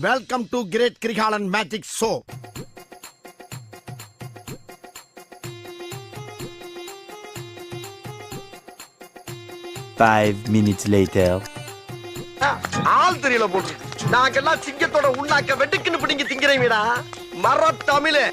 Welcome to Great Krigalan Magic Show. Five minutes later. ஆள் தெரியல போட்டு நாங்கெல்லாம் சிங்கத்தோட உண்ணாக்க வெட்டுக்குன்னு பிடிங்க திங்கிறீங்கடா மர தமிழே.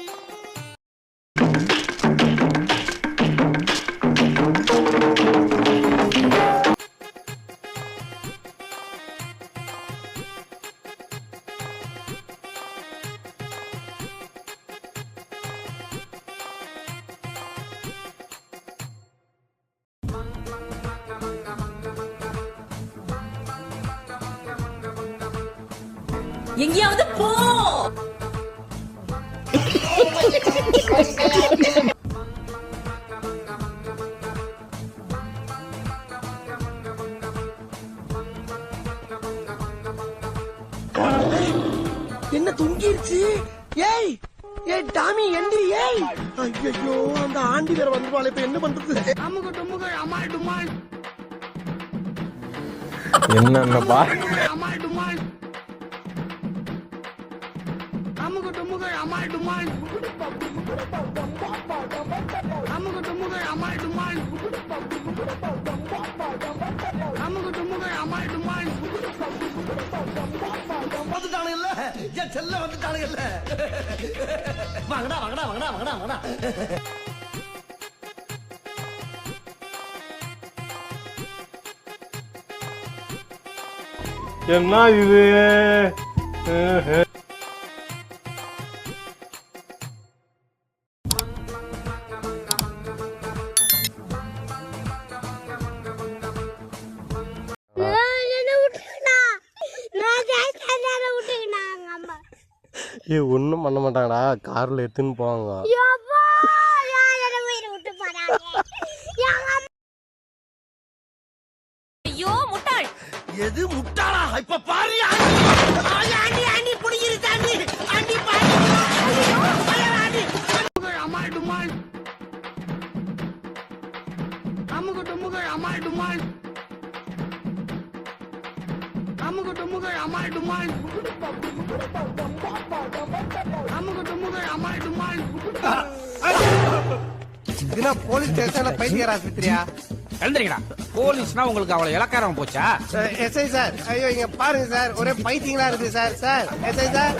எங்கேயாவது போ. என்ன தூங்கிருச்சு? ஏய் ஏய் டாமி எந்திரி. ஏய் ஐயோ அந்த ஆண்டி வேற வந்துவாளே, இப்ப என்ன பண்றது? அமுக டுமுக அமால் டுமால். என்ன பா அமால் டுமால். அமுக டுமுக அமால் டுமால். அமுக டுமுக அமால் டுமால். அமுக டுமுக அமால் டுமால். வந்துட்டானுங்கல்ல, என் செல்ல வந்துட்டானுங்கல்ல. வாங்கடா வாங்கடா வாங்கடா வாங்கடா வாங்கடா. என்ன இது? ஒன்னும் பண்ண மாட்டாங்கடா, கார்ல எடுத்துன்னு போவாங்க. ஐயோ முட்டாள். எது முட்டாளா? இப்ப பாரு ஆண்டி ஆண்டி புடிங்கிருச்சு ஆண்டி ஆண்டி பாரு. ஆண்டி அமால் டுமால். அமுக டுமுக அமால் டுமால். அமுக டுமுக அமால் டுமால். அமுக டுமுக அமால் டுமால். இதுனா போலீஸ் ஸ்டேஷன்ல பைத்தியர் ஆஸ்பத்திரியா? எழுந்திருக்கா. போலீஸ்னா உங்களுக்கு அவ்வளவு இலக்காரம் போச்சா? எஸ்ஐ சார், ஐயோ இங்க பாருங்க சார், ஒரே பைத்தியங்களா இருக்கு சார். சார் எஸ்ஐ சார்,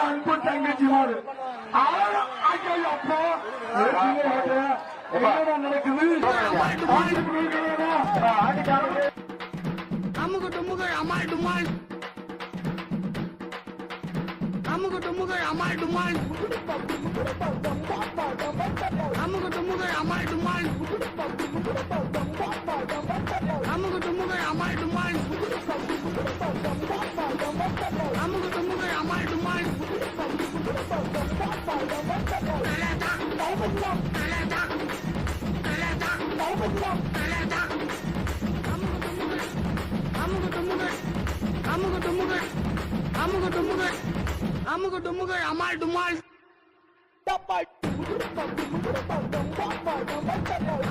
அன்பு தங்கச்சி மாறு நடக்குது. அமுக டுமுக அமால் டுமால். அமுக டுமுக அமால் டுமால். அமுக டுமுக அமால் டுமால். அமுக டுமுக அமால் டுமால். அமுக டுமுக அமால் டுமால். அமுக டுமுக அமுக டுமுக அமுக டுமுக அமால் டுமால்.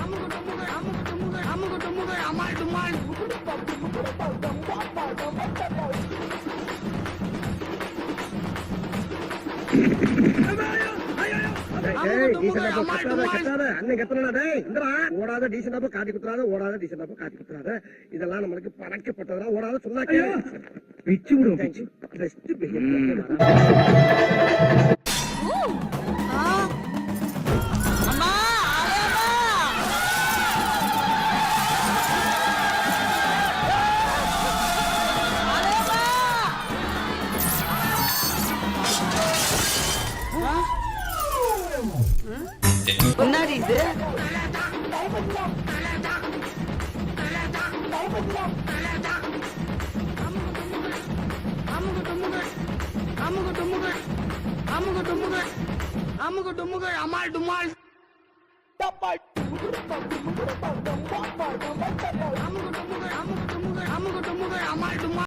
அமுக டுமுக அமுக டுமுக அமுக டுமுக அமால் டுமால். இதெல்லாம் நம்மளுக்கு படைக்கப்பட்டதா ஓடாத சொன்னாக்க பிச்சு விடும். முன்னாடி இது அமுக டுமுக அமுக டுமுக அமுக டுமுக அமுக டுமுக அமால் டுமால். அமுகு டுமுகு அமால் டுமா